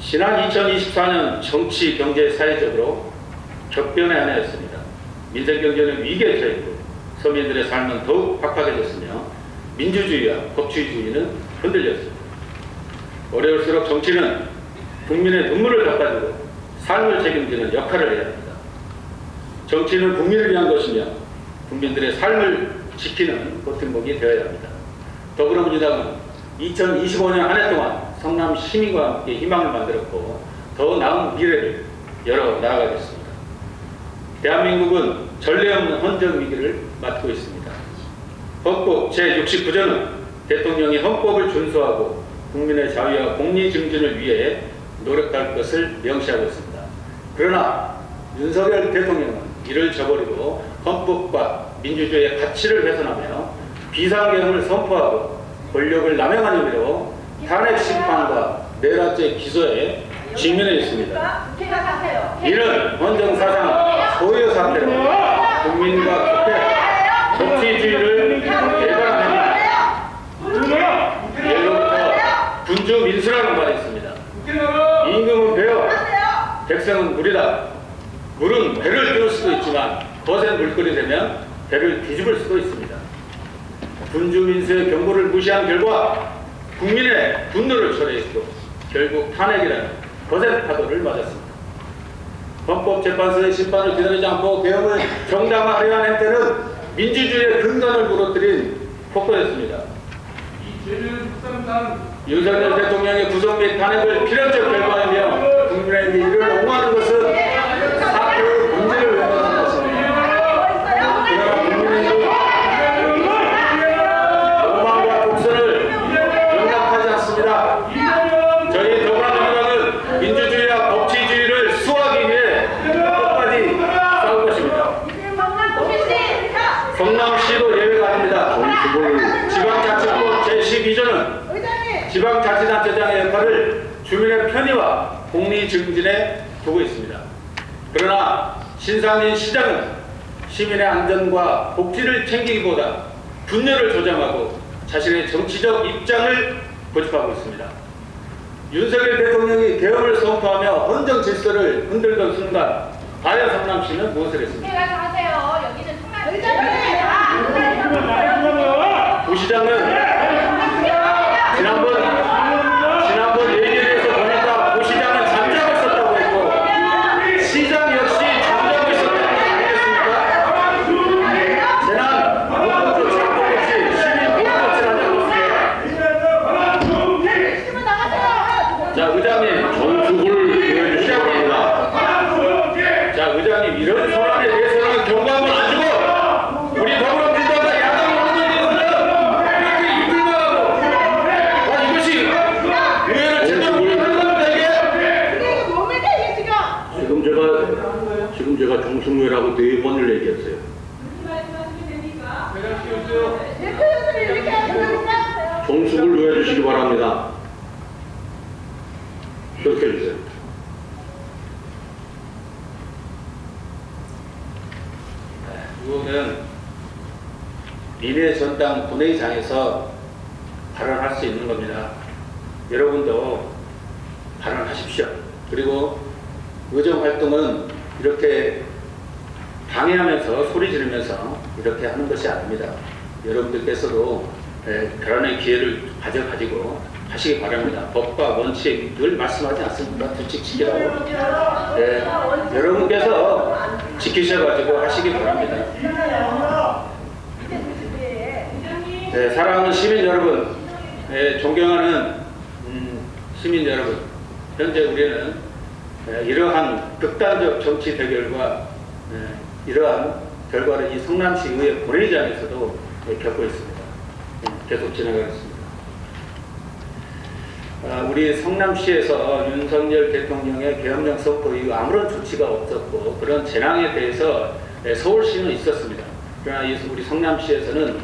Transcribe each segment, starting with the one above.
지난 2024년 정치, 경제, 사회적으로 격변의 한 해였습니다. 민생 경제는 위기에 처했고 서민들의 삶은 더욱 팍팍해졌으며 민주주의와 법치주의는 흔들렸습니다. 어려울수록 정치는 국민의 눈물을 닦아주고 삶을 책임지는 역할을 해야 합니다. 정치는 국민을 위한 것이며 국민들의 삶을 지키는 버팀목이 되어야 합니다. 더불어민주당은 2025년 한 해 동안 성남 시민과 함께 희망을 만들었고 더 나은 미래를 열어 나아가겠습니다. 대한민국은 전례 없는 헌정 위기를 맞고 있습니다. 헌법 제69조는 대통령이 헌법을 준수하고 국민의 자유와 공리 증진을 위해 노력할 것을 명시하고 있습니다. 그러나 윤석열 대통령은 이를 저버리고 헌법과 민주주의의 가치를 훼손하며 비상계엄을 선포하고 권력을 남용한 혐의로 탄핵 심판과 내란죄 기소에 직면해 있습니다. 이는 헌정사상 소요 사태로 국민과 국회, 법치주의를 개발한 행위입니다. 예로부터 군주 민수라는 말이 있습니다. 임금은 배요, 백성은 물이다. 물은 배를 띄울 수도 있지만 거센 물결이 되면 배를 뒤집을 수도 있습니다. 군주 민수의 경고를 무시한 결과 국민의 분노를 초래했고 결국 탄핵이라는 거센 파도를 맞았습니다. 헌법재판소의 심판을 기다리지 않고 계엄을 정당화하려 한 행태는 민주주의의 근간을 무너뜨린 폭거였습니다. 윤석열 대통령의 구속 및 탄핵을 필연적 결과이며 국민에게 이를 옹호하는 것은 사태의 문제를 외면하는 것입니다. 그러나 국민은 오만과 독선을 용납하지 않습니다. 저희 더불어민주당은 민주주의와 법치주의를 수호하기 위해 끝까지 싸울 것입니다. 성남시도 예외가 아닙니다. 지방자치법 제12조는 지방자치단체장의 역할을 주민의 편의와 공리 증진에 두고 있습니다. 그러나 신상진 시장은 시민의 안전과 복지를 챙기기보다 분열을 조장하고 자신의 정치적 입장을 고집하고 있습니다. 윤석열 대통령이 계엄을 선포하며 헌정 질서를 흔들던 순간 과연 성남시는 무엇을 했습니까? 부시장은 지난번 얘기에서 보니까 부시장은 잠자고 있었다고 했고 시장 역시 잠자고 있었다고 아니겠습니까? 재난 목적조 작동 없이 시민 보호조치를 하자고 했습니다. 자, 의장님 정수를 보여주시기 바랍니다. 자, 의장님 이런 소란에 대해서는 경고함을 안 주고 우리 더불어민주당과 야당 의원들에 대해서는 이렇게 이끌어가고 이것이 의회를 제대로 운영하는 겁니다. 이게 뭡니까 이게 지금 제가 정승우라고 4번을 얘기했어요. 정숙을 놓아주시기 바랍니다. 그렇게 해주세요. 이거는 미래전당 본회의장에서 발언할 수 있는 겁니다. 여러분도 발언하십시오. 그리고 의정활동은 이렇게 방해하면서 소리 지르면서 이렇게 하는 것이 아닙니다. 여러분들께서도 결혼의 기회를 가지고 하시기 바랍니다. 법과 원칙 늘 말씀하지 않습니까? 규칙 지키라고. 여러분께서 지키셔가지고 하시기 바랍니다. 사랑하는 시민 여러분, 존경하는 시민 여러분, 현재 우리는 이러한 극단적 정치 대결과 이러한 결과를 이 성남시 의회 본회의장에서도 겪고 있습니다. 계속 진행하겠습니다. 우리 성남시에서 윤석열 대통령의 계엄령 선포 이후 아무런 조치가 없었고 그런 재난에 대해서 서울시는 있었습니다. 그러나 우리 성남시에서는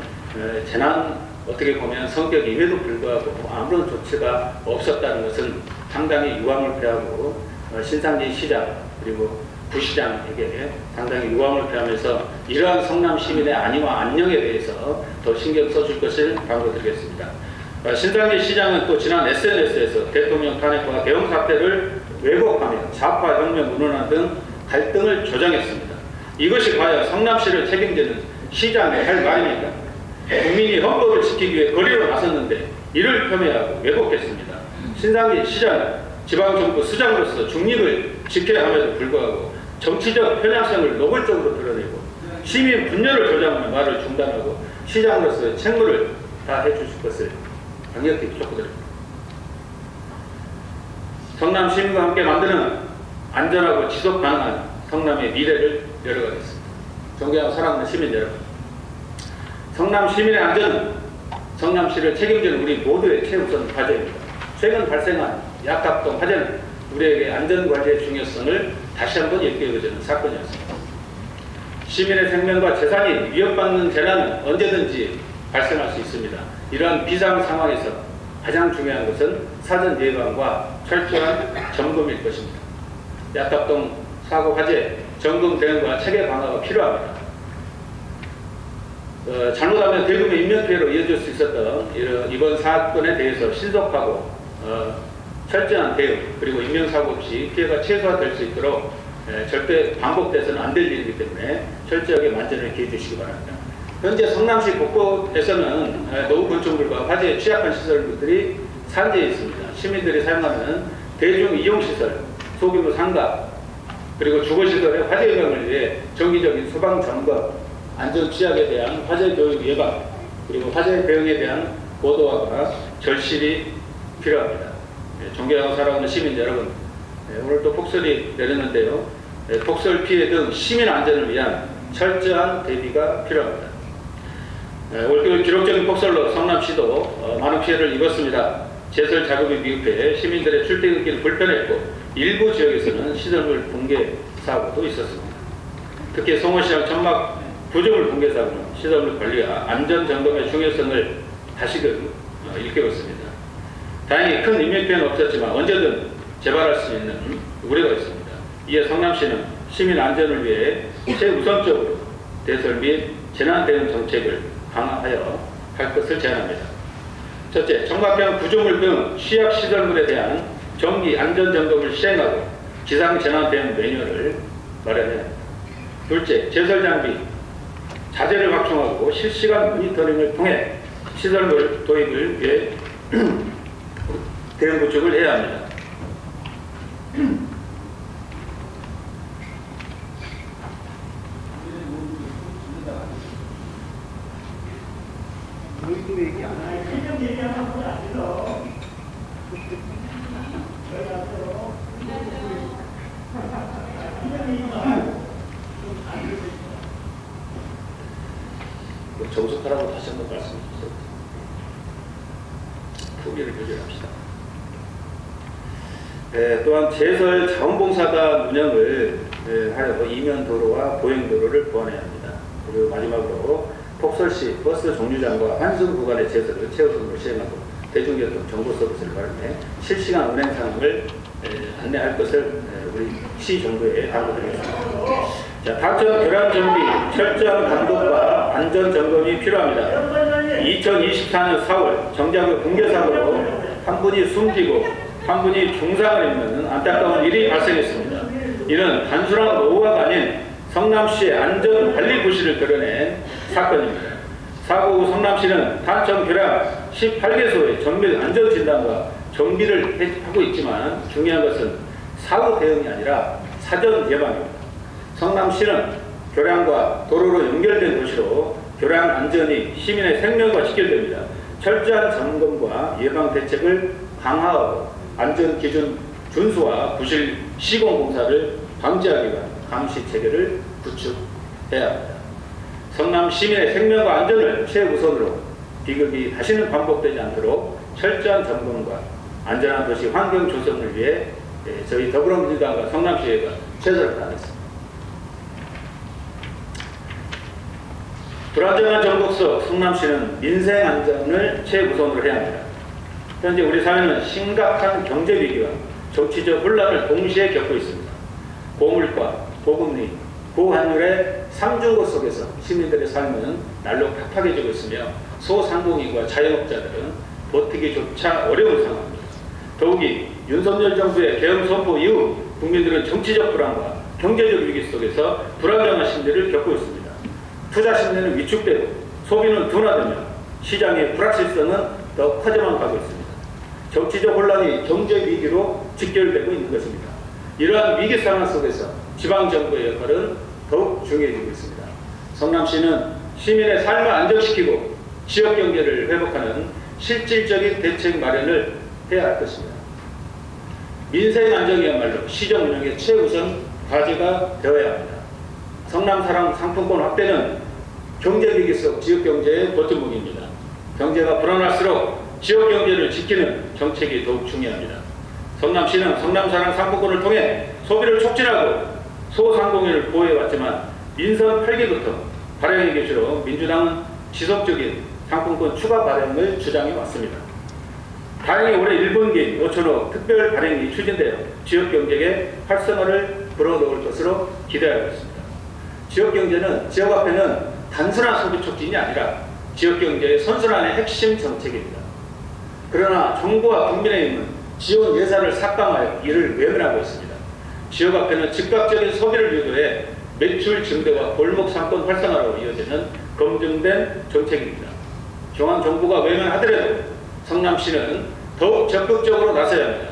재난 어떻게 보면 성격임에도 불구하고 아무런 조치가 없었다는 것은 상당히 유감을 표하고 신상진 시장 그리고 부시장에게 상당히 유감을 표하면서 이러한 성남 시민의 안위와 안녕에 대해서 더 신경 써줄 것을 당부드리겠습니다. 신상기 시장은 또 지난 SNS에서 대통령 탄핵과 개헌 사태를 왜곡하며 좌파 혁명 운운한 등 갈등을 조장했습니다. 이것이 과연 성남시를 책임지는 시장의 할 말입니까? 국민이 헌법을 지키기 위해 거리로 나섰는데 이를 폄훼하고 왜곡했습니다. 신상기 시장은 지방정부 수장으로서 중립을 지켜야 함에도 불구하고 정치적 편향성을 노골적으로 드러내고 시민 분열을 조장하는 말을 중단하고 시장으로서의 책무를 다해 주실 것을 강력히 촉구드립니다. 성남 시민과 함께 만드는 안전하고 지속 가능한 성남의 미래를 열어가겠습니다. 존경하고 사랑하는 시민 여러분, 성남 시민의 안전은 성남시를 책임지는 우리 모두의 최우선 과제입니다. 최근 발생한 약합동 화재는 우리에게 안전관리의 중요성을 다시 한번 일깨워주는 사건이었습니다. 시민의 생명과 재산이 위협받는 재난은 언제든지 발생할 수 있습니다. 이러한 비상 상황에서 가장 중요한 것은 사전 예방과 철저한 점검일 것입니다. 약합동 사고 화재 점검 대응과 체계 강화가 필요합니다. 잘못하면 대규모 인명피해로 이어질 수 있었던 이번 사건에 대해서 신속하고 철저한 대응 그리고 인명사고 없이 피해가 최소화될 수 있도록 절대 반복돼서는 안 될 일이기 때문에 철저하게 만전을 기해 주시기 바랍니다. 현재 성남시 곳곳에서는 노후 건축물과 화재에 취약한 시설물들이 산재해 있습니다. 시민들이 사용하는 대중 이용시설, 소규모 상가, 그리고 주거시설의 화재 예방을 위해 정기적인 소방 점검, 안전 취약에 대한 화재 교육 예방, 그리고 화재 대응에 대한 보도화가 절실히 필요합니다. 존경하고 사랑하는 시민 여러분, 오늘 또 폭설이 내렸는데요. 폭설 피해 등 시민 안전을 위한 철저한 대비가 필요합니다. 올겨울 기록적인 폭설로 성남시도 많은 피해를 입었습니다. 제설 작업이 미흡해 시민들의 출퇴근길이 불편했고 일부 지역에서는 시설물 붕괴 사고도 있었습니다. 특히 송호시장 천막 구조물 붕괴 사고는 시설물 관리와 안전 점검의 중요성을 다시금 일깨웠습니다. 다행히 큰 인명피해는 없었지만 언제든 재발할 수 있는 우려가 있습니다. 이에 성남시는 시민 안전을 위해 최우선적으로 대설 및 재난 대응 정책을 강화하여 할 것을 제안합니다. 첫째, 청각형 구조물 등 취약 시설물에 대한 정기 안전 점검을 시행하고 기상 재난 대응 매뉴얼을 마련해야 합니다. 둘째, 제설 장비 자재를 확충하고 실시간 모니터링을 통해 시설물 도입을 위해 대응 구축을 해야 합니다. 정숙하라고 다시 한번 말씀드렸습니다. 품위를 유지합시다. 또한 제설 자원봉사단 운영을 하여 이면도로와 보행도로를 보완해야 합니다. 그리고 마지막으로 폭설 시 버스 정류장과 환승 구간의 제설을 최우선으로 시행하고 대중교통 정보 서비스를 마련해 실시간 운행 상황을 안내할 것을 우리 시 정부에 당부드리겠습니다. 자, 다천 교량 정비 철저한 감독과 안전 점검이 필요합니다. 2024년 4월 정자구 붕괴 사고로 한 분이 숨지고 한 분이 중상을 입는 안타까운 일이 발생했습니다. 이는 단순한 노후가 아닌 성남시의 안전 관리 부실을 드러낸 사건입니다. 사고 후 성남시는 다천 교량 18개소의 정밀 안전 진단과 정비를 하고 있지만 중요한 것은 사후 대응이 아니라 사전 예방입니다. 성남시는 교량과 도로로 연결된 도시로 교량 안전이 시민의 생명과 직결됩니다. 철저한 점검과 예방 대책을 강화하고 안전 기준 준수와 부실 시공 공사를 방지하기 위한 감시 체계를 구축해야 합니다. 성남 시민의 생명과 안전을 최우선으로 비극이 다시는 반복되지 않도록 철저한 점검과 안전한 도시 환경 조성을 위해 저희 더불어민주당과 성남시의회가 최선을 다하겠습니다. 불안정한 전국 속 성남시는 민생 안전을 최우선으로 해야 합니다. 현재 우리 사회는 심각한 경제 위기와 정치적 혼란을 동시에 겪고 있습니다. 고물가, 고금리, 고환율의 삼중고 속에서 시민들의 삶은 날로 팍팍해지고 있으며 소상공인과 자영업자들은 버티기조차 어려운 상황입니다. 더욱이 윤석열 정부의 계엄 선포 이후 국민들은 정치적 불안과 경제적 위기 속에서 불안정한 심리를 겪고 있습니다. 투자 심리는 위축되고 소비는 둔화되며 시장의 불확실성은 더 커져만 가고 있습니다. 정치적 혼란이 경제 위기로 직결되고 있는 것입니다. 이러한 위기 상황 속에서 지방정부의 역할은 더욱 중요해지고 있습니다. 성남시는 시민의 삶을 안정시키고 지역경제를 회복하는 실질적인 대책 마련을 해야 할 것입니다. 민생 안정이야말로 시정 운영의 최우선 과제가 되어야 합니다. 성남사랑 상품권 확대는 경제위기 속 지역경제의 버팀목입니다. 경제가 불안할수록 지역경제를 지키는 정책이 더욱 중요합니다. 성남시는 성남사랑 상품권을 통해 소비를 촉진하고 소상공인을 보호해왔지만 민선 8기부터 발행의 개시로 민주당은 지속적인 상품권 추가 발행을 주장해왔습니다. 다행히 올해 1분기 5천억 특별 발행이 추진되어 지역경제의 활성화를 불어넣을 것으로 기대하고 있습니다. 지역경제는 지역 앞에는 단순한 소비 촉진이 아니라 지역경제의 선순환의 핵심 정책입니다. 그러나 정부와 국민의힘은 지원 예산을 삭감하여 이를 외면하고 있습니다. 지역 앞에는 즉각적인 소비를 유도해 매출 증대와 골목 상권 활성화로 이어지는 검증된 정책입니다. 중앙정부가 외면하더라도 성남시는 더욱 적극적으로 나서야 합니다.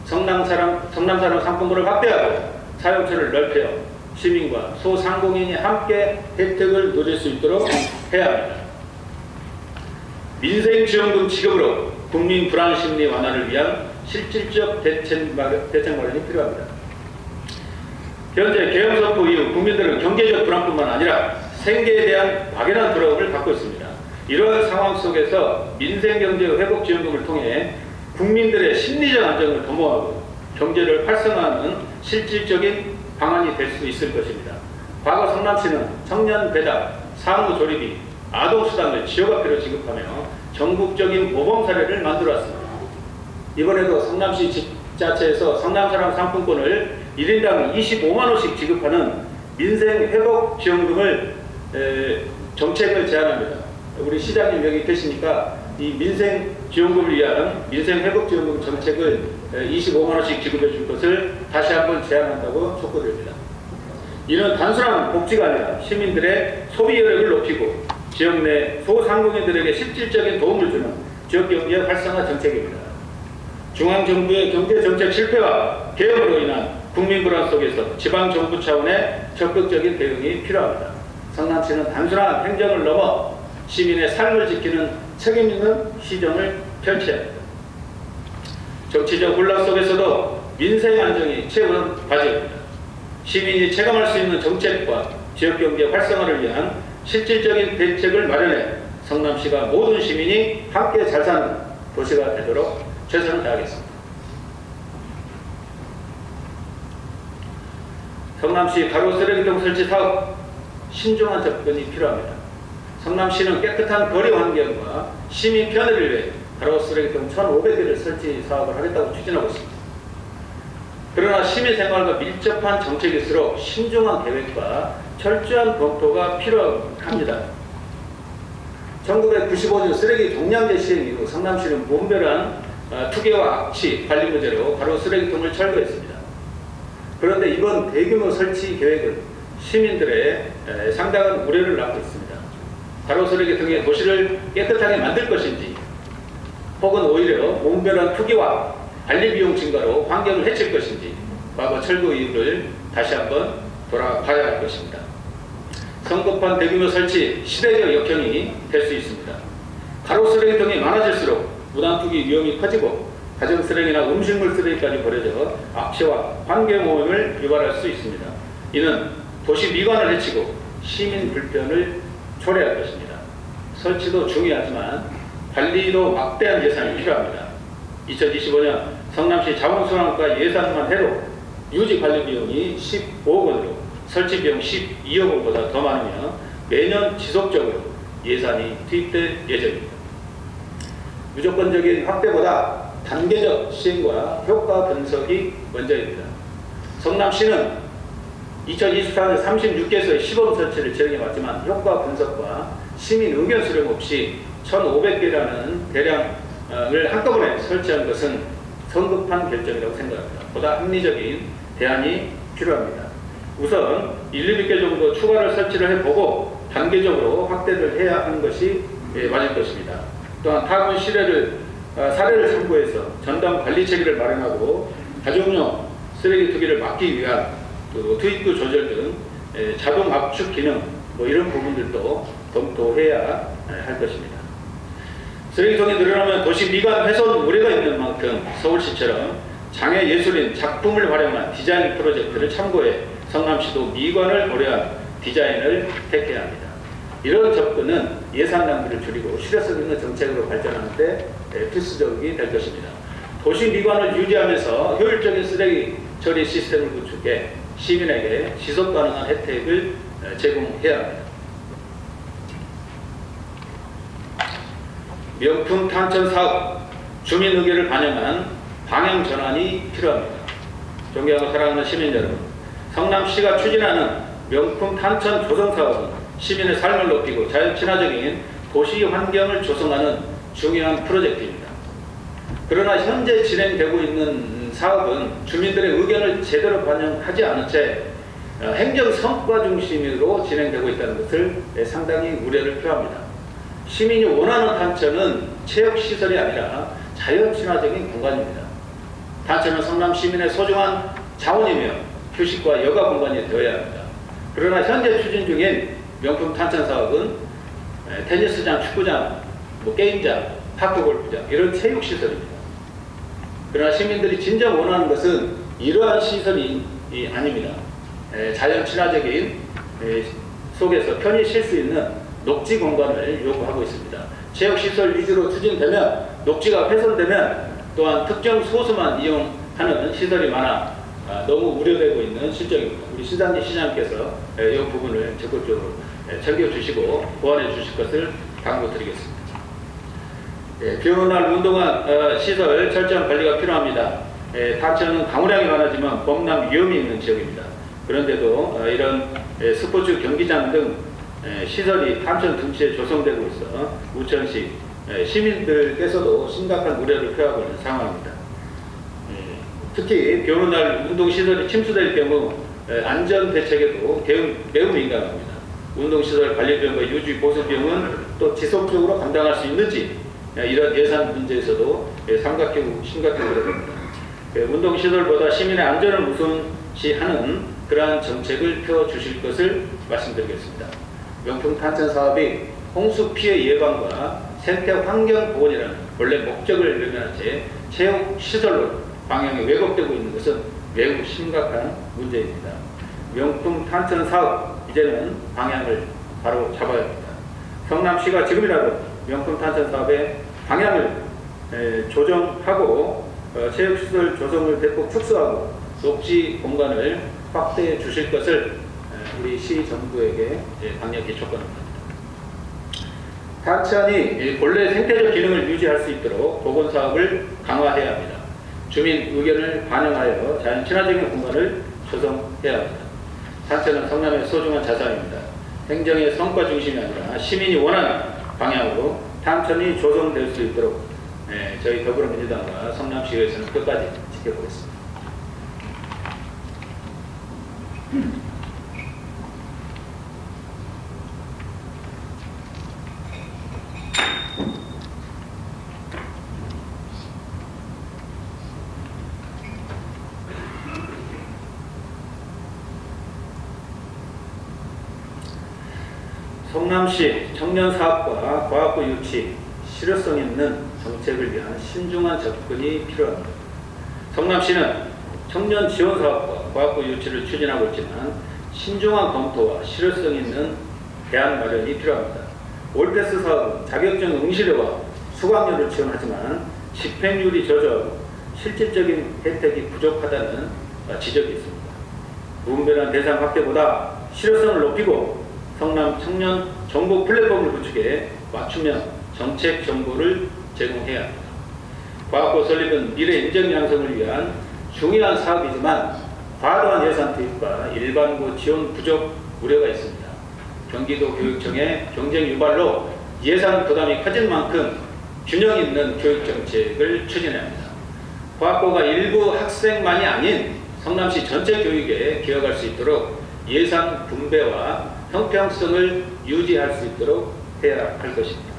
성남사랑 상품권을 확대하고 사용처를 넓혀 시민과 소상공인이 함께 혜택을 누릴 수 있도록 해야 합니다. 민생지원금 지급으로 국민 불안 심리 완화를 위한 실질적 대책 마련이 필요합니다. 현재 계엄 선포 이후 국민들은 경제적 불안뿐만 아니라 생계에 대한 막연한 두려움을 갖고 있습니다. 이러한 상황 속에서 민생경제 회복지원금을 통해 국민들의 심리적 안정을 도모하고 경제를 활성화하는 실질적인 방안이 될 수 있을 것입니다. 과거 성남시는 청년 배당, 사무 조리비, 아동수당을 지역 화폐로 지급하며 전국적인 모범 사례를 만들어왔습니다. 이번에도 성남시 지자체에서 성남사랑 상품권을 1인당 25만원씩 지급하는 민생회복지원금을 정책을 제안합니다. 우리 시장님 여기 계시니까 이 민생지원금을 위한 민생회복지원금 정책을 25만원씩 지급해 줄 것을 다시 한번 제안한다고 촉구드립니다. 이는 단순한 복지가 아니라 시민들의 소비 여력을 높이고 지역 내 소상공인들에게 실질적인 도움을 주는 지역경제 활성화 정책입니다. 중앙정부의 경제정책 실패와 계엄으로 인한 국민 불안 속에서 지방정부 차원의 적극적인 대응이 필요합니다. 성남시는 단순한 행정을 넘어 시민의 삶을 지키는 책임 있는 시정을 펼쳐야 합니다. 정치적 혼란 속에서도 민생 안정이 최우선 과제입니다. 시민이 체감할 수 있는 정책과 지역경제 활성화를 위한 실질적인 대책을 마련해 성남시가 모든 시민이 함께 잘 사는 도시가 되도록 최선을 다하겠습니다. 성남시 가로 쓰레기통 설치 사업 신중한 접근이 필요합니다. 성남시는 깨끗한 거리 환경과 시민 편의를 위해 가로 쓰레기통 1,500개를 설치 사업을 하겠다고 추진하고 있습니다. 그러나 시민 생활과 밀접한 정책일수록 신중한 계획과 철저한 검토가 필요합니다. 1995년 쓰레기 종량제 시행 이후 성남시는 무분별한 투기와 악취 관리 문제로 가로 쓰레기통을 철거했습니다. 그런데 이번 대규모 설치 계획은 시민들의 상당한 우려를 낳고 있습니다. 가로 쓰레기통의 도시를 깨끗하게 만들 것인지 혹은 오히려 무분별한 투기와 관리 비용 증가로 환경을 해칠 것인지 과거 철거 이유를 다시 한번 돌아봐야 할 것입니다. 성급한 대규모 설치 시대적 역행이 될 수 있습니다. 가로 쓰레기통이 많아질수록 무단 투기 위험이 커지고 가정 쓰레기나 음식물 쓰레기까지 버려져 악취와 환경 오염을 유발할 수 있습니다. 이는 도시 미관을 해치고 시민 불편을 초래할 것입니다. 설치도 중요하지만 관리도 막대한 예산이 필요합니다. 2025년 성남시 자원순환과 예산만 해도 유지 관리 비용이 15억 원으로 설치 비용 12억 원보다 더 많으며 매년 지속적으로 예산이 투입될 예정입니다. 무조건적인 확대보다 단계적 시행과 효과 분석이 먼저입니다. 성남시는 2024년 36개소의 시범 설치를 진행해왔지만 효과 분석과 시민 의견 수렴 없이 1,500개라는 대량 한꺼번에 설치한 것은 성급한 결정이라고 생각합니다. 보다 합리적인 대안이 필요합니다. 우선 1, 200개 정도 추가를 설치를 해보고 단계적으로 확대를 해야 하는 것이 맞을 것입니다. 또한 타군 사례를 참고해서 전담 관리 체계를 마련하고 가정용 쓰레기 투기를 막기 위한 투입구 조절 등 자동 압축 기능 이런 부분들도 검토해야 할 것입니다. 쓰레기통이 늘어나면 도시 미관 훼손 우려가 있는 만큼 서울시처럼 장애예술인 작품을 활용한 디자인 프로젝트를 참고해 성남시도 미관을 고려한 디자인을 택해야 합니다. 이런 접근은 예산 낭비를 줄이고 실효성 있는 정책으로 발전하는 데 필수적이 될 것입니다. 도시 미관을 유지하면서 효율적인 쓰레기 처리 시스템을 구축해 시민에게 지속 가능한 혜택을 제공해야 합니다. 명품 탄천 사업, 주민 의견을 반영한 방향 전환이 필요합니다. 존경하고 사랑하는 시민 여러분, 성남시가 추진하는 명품 탄천 조성 사업은 시민의 삶을 높이고 자연 친화적인 도시 환경을 조성하는 중요한 프로젝트입니다. 그러나 현재 진행되고 있는 사업은 주민들의 의견을 제대로 반영하지 않은 채 행정 성과 중심으로 진행되고 있다는 것을 상당히 우려를 표합니다. 시민이 원하는 탄천은 체육시설이 아니라 자연 친화적인 공간입니다. 탄천은 성남 시민의 소중한 자원이며 휴식과 여가 공간이 되어야 합니다. 그러나 현재 추진 중인 명품 탄천 사업은 테니스장, 축구장, 게임장, 파크골프장 이런 체육시설입니다. 그러나 시민들이 진정 원하는 것은 이러한 시설이 아닙니다. 자연 친화적인 속에서 편히 쉴 수 있는 녹지 공간을 요구하고 있습니다. 체육시설 위주로 추진되면 녹지가 훼손되면 또한 특정 소수만 이용하는 시설이 많아 너무 우려되고 있는 실정입니다. 우리 시장님께서 이 부분을 적극적으로 챙겨주시고 보완해 주실 것을 당부드리겠습니다. 비 오는 날 운동화 시설 철저한 관리가 필요합니다. 탄천은 강우량이 많아지만 범람 위험이 있는 지역입니다. 그런데도 이런 스포츠 경기장 등 시설이 탄천 등치에 조성되고 있어 우천시 시민들께서도 심각한 우려를 표하고 있는 상황입니다. 특히 비 오는 날 운동시설이 침수될 경우 안전 대책에도 매우 민감합니다. 운동시설 관리 비용과 유지 보수 비용은 또 지속적으로 감당할 수 있는지 이런 예산 문제에서도 심각하게 우려됩니다. 운동시설보다 시민의 안전을 우선시하는 그러한 정책을 펴주실 것을 말씀드리겠습니다. 명품 탄천 사업이 홍수 피해 예방과 생태 환경 보건이라는 원래 목적을 외면한 채 체육 시설로 방향이 왜곡되고 있는 것은 매우 심각한 문제입니다. 명품 탄천 사업 이제는 방향을 바로 잡아야 합니다. 성남시가 지금이라도 명품 탄천 사업의 방향을 조정하고 체육시설 조성을 대폭 축소하고 녹지 공간을 확대해 주실 것을 우리 시 정부에게 강력히 촉구합니다. 탄천이 본래 생태적 기능을 유지할 수 있도록 보건사업을 강화해야 합니다. 주민 의견을 반영하여 자연 친화적인 공간을 조성해야 합니다. 탄천은 성남의 소중한 자산입니다. 행정의 성과 중심이 아니라 시민이 원하는 방향으로 탄천이 조성될 수 있도록 저희 더불어민주당과 성남시의회에서는 끝까지 지켜보겠습니다. 성남시 청년사업과 과학부 유치, 실효성 있는 정책을 위한 신중한 접근이 필요합니다. 성남시는 청년 지원 사업과 과학부 유치를 추진하고 있지만 신중한 검토와 실효성 있는 대안 마련이 필요합니다. 올패스 사업은 자격증 응시료와 수강료를 지원하지만 집행률이 저조하고 실질적인 혜택이 부족하다는 지적이 있습니다. 무분별한 대상 확대보다 실효성을 높이고 성남 청년 정보 플랫폼을 구축해 맞춤형 정책 정보를 제공해야 합니다. 과학부 설립은 미래 인재 양성을 위한 중요한 사업이지만 과도한 예산 투입과 일반고 지원 부족 우려가 있습니다. 경기도 교육청의 경쟁 유발로 예산 부담이 커진 만큼 균형 있는 교육 정책을 추진해야 합니다. 과학고가 일부 학생만이 아닌 성남시 전체 교육에 기여할 수 있도록 예산 분배와 형평성을 유지할 수 있도록 해야 할 것입니다.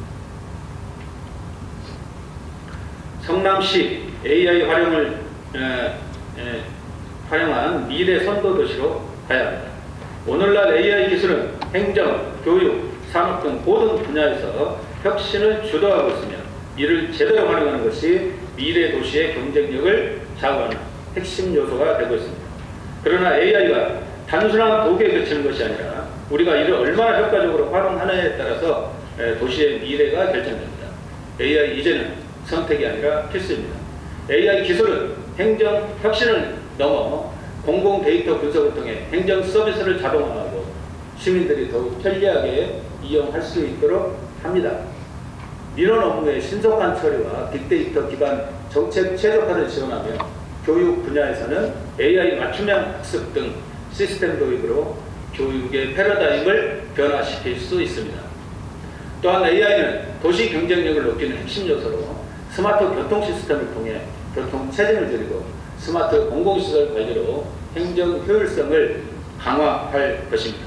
성남시 AI 활용한 미래 선도도시로 가야 합니다. 오늘날 AI 기술은 행정, 교육, 산업 등 모든 분야에서 혁신을 주도하고 있으며 이를 제대로 활용하는 것이 미래 도시의 경쟁력을 좌우하는 핵심 요소가 되고 있습니다. 그러나 AI가 단순한 도구에 그치는 것이 아니라 우리가 이를 얼마나 효과적으로 활용하느냐에 따라서 도시의 미래가 결정됩니다. AI 이제는 선택이 아니라 필수입니다. AI 기술은 행정 혁신을 넘어 공공 데이터 분석을 통해 행정 서비스를 자동화하고 시민들이 더욱 편리하게 이용할 수 있도록 합니다. 민원 업무의 신속한 처리와 빅데이터 기반 정책 최적화를 지원하며 교육 분야에서는 AI 맞춤형 학습 등 시스템 도입으로 교육의 패러다임을 변화시킬 수 있습니다. 또한 AI는 도시 경쟁력을 높이는 핵심 요소로 스마트 교통 시스템을 통해 교통 체증을 줄이고 스마트 공공시설 관리로 행정 효율성을 강화할 것입니다.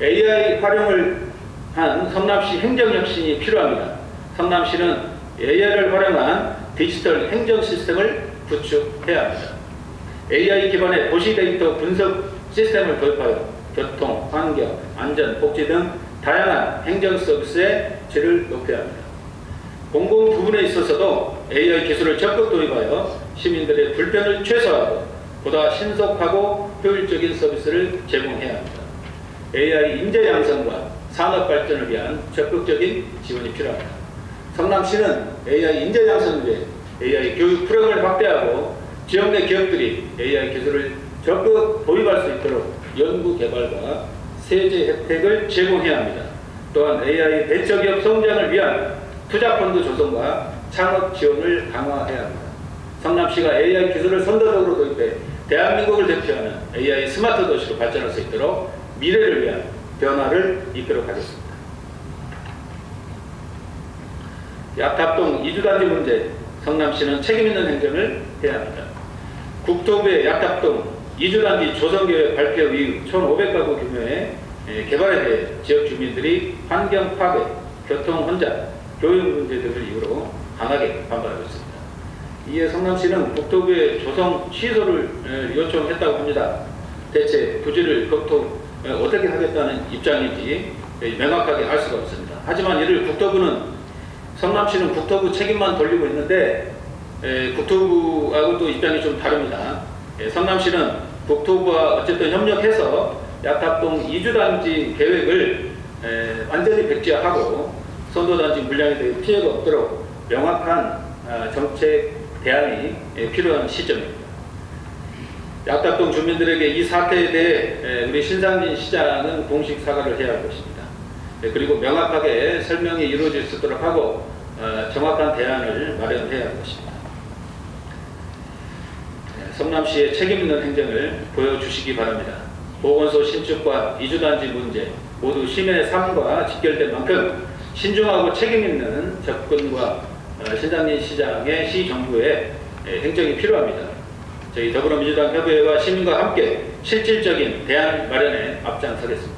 AI 활용을 한 성남시 행정혁신이 필요합니다. 성남시는 AI를 활용한 디지털 행정 시스템을 구축해야 합니다. AI 기반의 도시 데이터 분석 시스템을 도입하여 교통, 환경, 안전, 복지 등 다양한 행정 서비스의 질을 높여야 합니다. 공공 부분에 있어서도 AI 기술을 적극 도입하여 시민들의 불편을 최소화하고 보다 신속하고 효율적인 서비스를 제공해야 합니다. AI 인재 양성과 산업 발전을 위한 적극적인 지원이 필요합니다. 성남시는 AI 인재 양성을 위해 AI 교육 프로그램을 확대하고 지역 내 기업들이 AI 기술을 적극 도입할 수 있도록 연구 개발과 세제 혜택을 제공해야 합니다. 또한 AI 벤처기업 성장을 위한 투자펀드 조성과 창업 지원을 강화해야 합니다. 성남시가 AI 기술을 선도적으로 도입해 대한민국을 대표하는 AI 스마트 도시로 발전할 수 있도록 미래를 위한 변화를 이끌어 가겠습니다. 약탑동 이주단지 문제, 성남시는 책임있는 행정을 해야 합니다. 국토부의 약탑동 이주단지 조성계획 발표 이후 1,500가구 규모의 개발에 대해 지역 주민들이 환경 파괴, 교통 혼잡, 교육 문제 등을 이유로 강하게 반발하고 있습니다. 이에 성남시는 국토부의 조성 취소를 요청했다고 합니다. 대체 부지를 어떻게 하겠다는 입장인지 명확하게 알 수가 없습니다. 하지만 이를 성남시는 국토부 책임만 돌리고 있는데 국토부하고 또 입장이 좀 다릅니다. 성남시는 국토부와 어쨌든 협력해서 약탑동 이주단지 계획을 완전히 백지화하고 선도단지 물량에 대해 피해가 없도록 명확한 정책 대안이 필요한 시점입니다. 약탑동 주민들에게 이 사태에 대해 우리 신상진 시장은 공식 사과를 해야 할 것입니다. 그리고 명확하게 설명이 이루어질 수 있도록 하고 정확한 대안을 마련해야 할 것입니다. 성남시의 책임있는 행정을 보여주시기 바랍니다. 보건소 신축과 이주단지 문제 모두 시민의 삶과 직결된 만큼 신중하고 책임있는 접근과 신상진 시장의 시정부의 행정이 필요합니다. 저희 더불어민주당 협의회와 시민과 함께 실질적인 대안 마련에 앞장서겠습니다.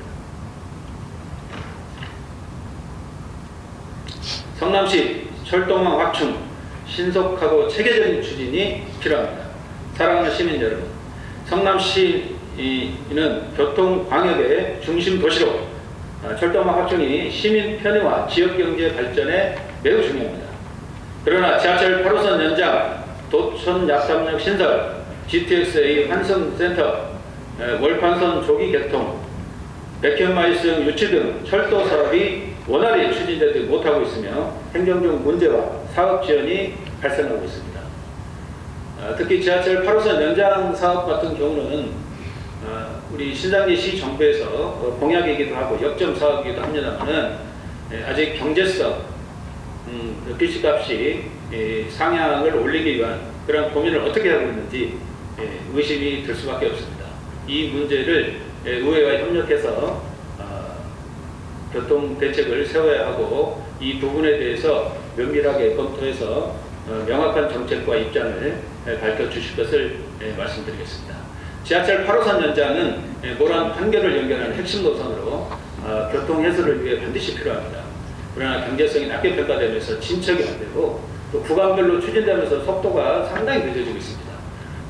성남시 철도망 확충 신속하고 체계적인 추진이 필요합니다. 사랑하는 시민 여러분, 성남시는 교통광역의 중심 도시로 철도망 확충이 시민 편의와 지역경제 발전에 매우 중요합니다. 그러나 지하철 8호선 연장, 도천 약산역 신설, GTX-A 환승센터, 월판선 조기 개통, 백현마이스 유치 등 철도 사업이 원활히 추진되지 못하고 있으며 행정적 문제와 사업 지연이 발생하고 있습니다. 특히 지하철 8호선 연장 사업 같은 경우는 우리 신상진 시 정부에서 공약이기도 하고 역점 사업이기도 합니다만 아직 경제성, 기시값이 상향을 올리기 위한 그런 고민을 어떻게 하고 있는지 의심이 들 수밖에 없습니다. 이 문제를 의회와 협력해서 교통대책을 세워야 하고 이 부분에 대해서 면밀하게 검토해서 명확한 정책과 입장을 밝혀주실 것을 말씀드리겠습니다. 지하철 8호선 연장은 모란 판교를 연결하는 핵심 노선으로 교통 해소를 위해 반드시 필요합니다. 그러나 경제성이 낮게 평가되면서 진척이 안 되고 또 구간별로 추진되면서 속도가 상당히 늦어지고 있습니다.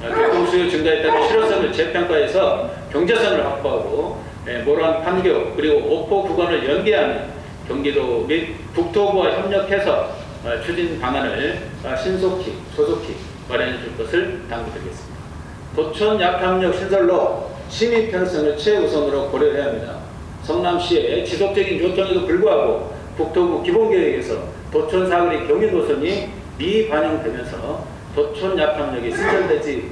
교통수요 증가에 따른 실효성을 재평가해서 경제성을 확보하고 모란 판교 그리고 오포 구간을 연계하는 경기도 및 국토부와 협력해서 추진 방안을 신속히 조속히 마련해 줄 것을 당부드리겠습니다. 도촌 약탐역 신설로 시민 편성을 최우선으로 고려해야 합니다. 성남시의 지속적인 요청에도 불구하고 국토부 기본계획에서 도촌 사거리 경유 노선이 미반영되면서 도촌 약탐역이 신설되지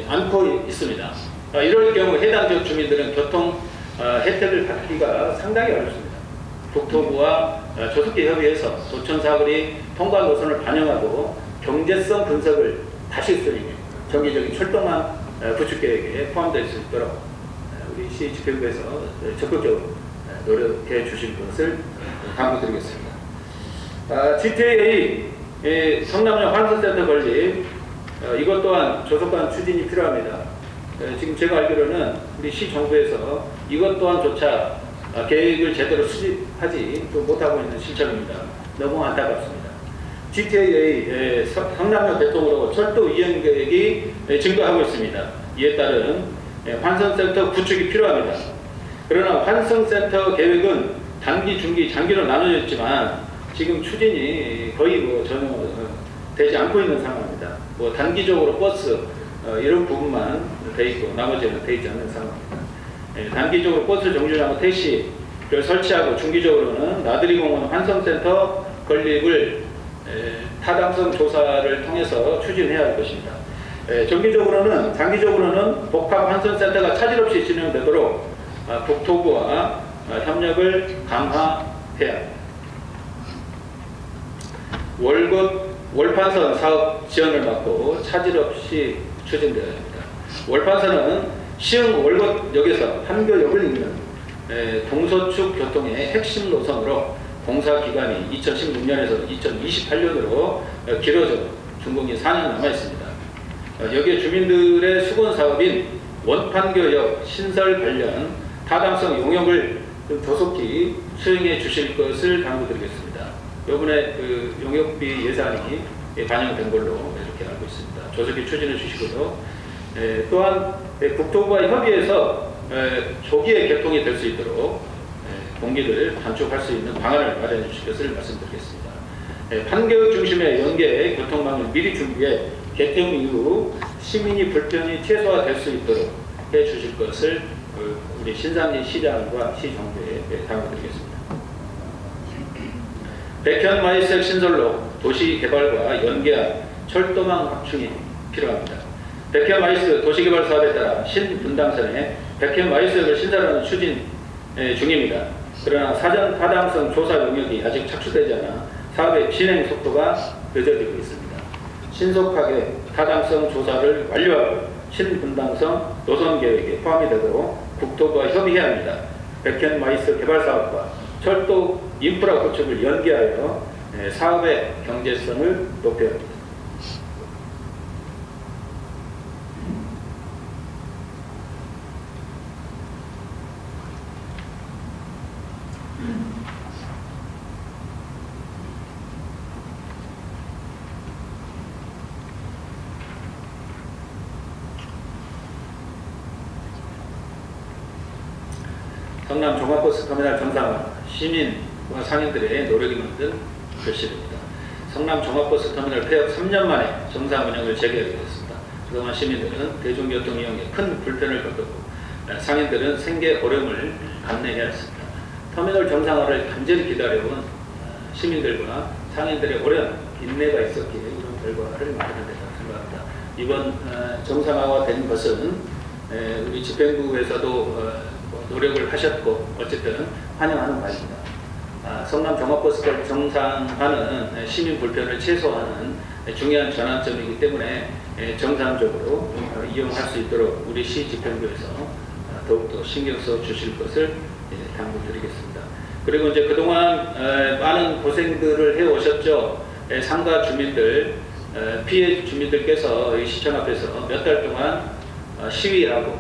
않고 있습니다. 이럴 경우 해당 지역 주민들은 교통 혜택을 받기가 상당히 어렵습니다. 국토부와 조속히 협의해서 도촌 사거리 통과 노선을 반영하고 경제성 분석을 다시 수립해 정기적인 철도망 구축 계획에 포함될 수 있도록 우리 시 집행부에서 적극적으로 노력해 주실 것을 당부드리겠습니다. GTA 성남역 환승센터 건립 이것 또한 조속한 추진이 필요합니다. 지금 제가 알기로는 우리 시 정부에서 이것 또한조차 계획을 제대로 수립하지 못하고 있는 실정입니다. 너무 안타깝습니다. GTA 성남역 대통으로 철도 이용 계획이 증가하고 있습니다. 이에 따른 환승센터 구축이 필요합니다. 그러나 환승센터 계획은 단기, 중기, 장기로 나눠져 있지만 지금 추진이 거의 전혀 되지 않고 있는 상황입니다. 단기적으로 버스 이런 부분만 돼 있고 나머지는 돼 있지 않는 상황입니다. 단기적으로 버스 정류장과 택시를 설치하고 중기적으로는 나들이 공원 환승센터 건립을 타당성 조사를 통해서 추진해야 할 것입니다. 정기적으로는 장기적으로는 복합 환승센터가 차질 없이 진행되도록 국토부와 협력을 강화해야 합니다. 월판선 사업 지원을 받고 차질 없이 추진되어야 합니다. 월판선은 시흥 월곶역에서 판교역을 잇는 동서축 교통의 핵심 노선으로 공사 기간이 2016년에서 2028년으로 길어져 준공이 4년 남아 있습니다. 여기에 주민들의 수건 사업인 원판교역 신설 관련 타당성 용역을 좀 조속히 수행해 주실 것을 당부드리겠습니다. 이번에 용역비 예산이 반영된 걸로 이렇게 알고 있습니다. 조속히 추진해 주시고요. 또한 국토부와 협의해서 조기에 개통이 될 수 있도록 공기를 단축할 수 있는 방안을 마련해 주실 것을 말씀드리겠습니다. 판교역 중심의 연계 교통망을 미리 준비해 개통 이후 시민이 불편이 최소화될 수 있도록 해 주실 것을 우리 신상리 시장과 시정부에 당부드리겠습니다. 백현마이색 신설로 도시개발과 연계한 철도망 확충이 필요합니다. 백현마이스 도시개발 사업에 따라 신분당선에 백현마이스역을 신설하는 추진 중입니다. 그러나 사전 타당성 조사 용역이 아직 착수되지 않아 사업의 진행 속도가 늦어지고 있습니다. 신속하게 타당성 조사를 완료하고 신분당성 노선계획에 포함이 되도록 국토부와 협의해야 합니다. 백현마이스 개발사업과 철도 인프라 구축을 연계하여 사업의 경제성을 높여야 합니다. 성남 종합버스 터미널 정상화, 시민과 상인들의 노력이 만든 글씨입니다. 성남 종합버스 터미널 폐업 3년 만에 정상 운영을 재개하게 됐습니다. 그동안 시민들은 대중교통 이용에 큰 불편을 겪었고 상인들은 생계 어려움을 감내해야 했습니다. 터미널 정상화를 간절히 기다려온 시민들과 상인들의 오랜 인내가 있었기에 이런 결과를 마련했다고 생각합니다. 이번 정상화가 된 것은 우리 집행부에서도 노력을 하셨고 어쨌든 환영하는 바입니다. 성남 종합버스 정상화는 시민 불편을 최소화하는 중요한 전환점이기 때문에 정상적으로 이용할 수 있도록 우리 시 집행부에서 더욱더 신경 써 주실 것을 당부드리겠습니다. 그리고 이제 그동안 많은 고생들을 해오셨죠. 상가 주민들, 피해 주민들께서 이 시청 앞에서 몇 달 동안 시위하고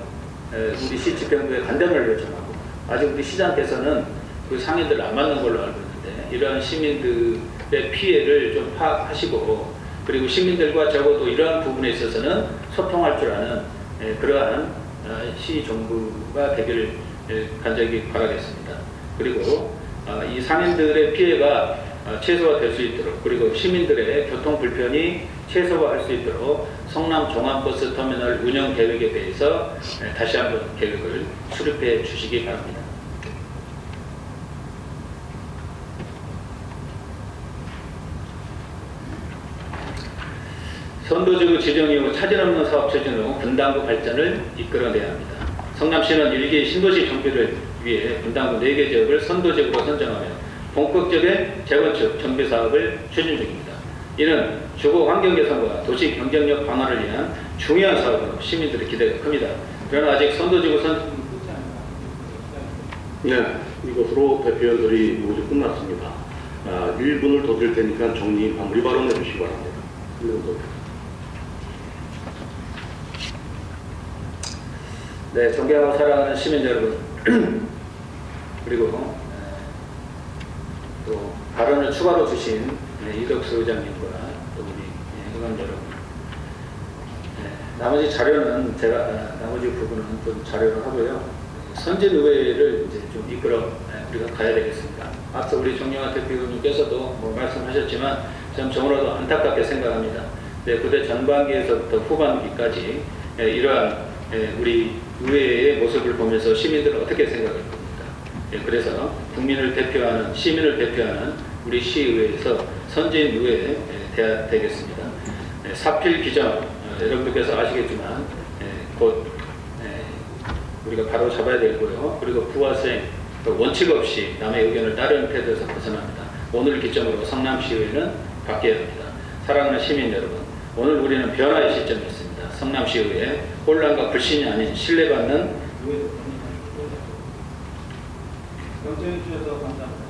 우리 시 집행부에 간담회를 요청하고, 아직 우리 시장께서는 그 상인들을 안 만난 걸로 알고 있는데, 이러한 시민들의 피해를 좀 파악하시고, 그리고 시민들과 적어도 이러한 부분에 있어서는 소통할 줄 아는 그러한 시 정부가 되기를 간절히 바라겠습니다. 그리고 이 상인들의 피해가 최소화될 수 있도록, 그리고 시민들의 교통 불편이 최소화할 수 있도록 성남 종합버스 터미널 운영 계획에 대해서 다시 한번 계획을 수립해 주시기 바랍니다. 선도지구 지정 이후 차질 없는 사업 추진 후 분당구 발전을 이끌어내야 합니다. 성남시는 1기 신도시 정비를 위해 분당구 4개 지역을 선도지구로 선정하며 본격적인 재건축 정비 사업을 추진 중입니다. 이는 주거 환경 개선과 도시 경쟁력 강화를 위한 중요한 사업으로 시민들의 기대가 큽니다. 그러나 아직 선도지구 네, 이것으로 대표위원들이 모두 끝났습니다. 1분을 더 드릴 테니까 정리 마무리 발언해 주시기 바랍니다. 1분 더. 네, 존경하고 사랑하는 시민 여러분, 그리고 또 발언을 추가로 주신 이덕수 의장님과 또 우리 의원 여러분, 나머지 자료는 제가 나머지 부분은 좀 자료를 하고요. 선진의회를 이제 좀 이끌어 우리가 가야 되겠습니다. 앞서 우리 정영환 대표님께서도 뭐 말씀하셨지만 참 정말로 안타깝게 생각합니다. 네, 그때 전반기에서부터 후반기까지 이러한 우리 의회의 모습을 보면서 시민들은 어떻게 생각할 겁니까? 그래서 국민을 대표하는, 시민을 대표하는 우리 시의회에서 선진의회 돼야 되겠습니다. 사필 규정, 여러분들께서 아시겠지만 곧 우리가 바로 잡아야 되고요. 그리고 부화수행, 원칙 없이 남의 의견을 따르는 태도에서 벗어납니다. 오늘 기점으로 성남시의회는 바뀌어야 합니다. 사랑하는 시민 여러분, 오늘 우리는 변화의 시점에 있습니다. 성남시의회 혼란과 불신이 아닌 신뢰받는 영장해 주셔서 감사합니다.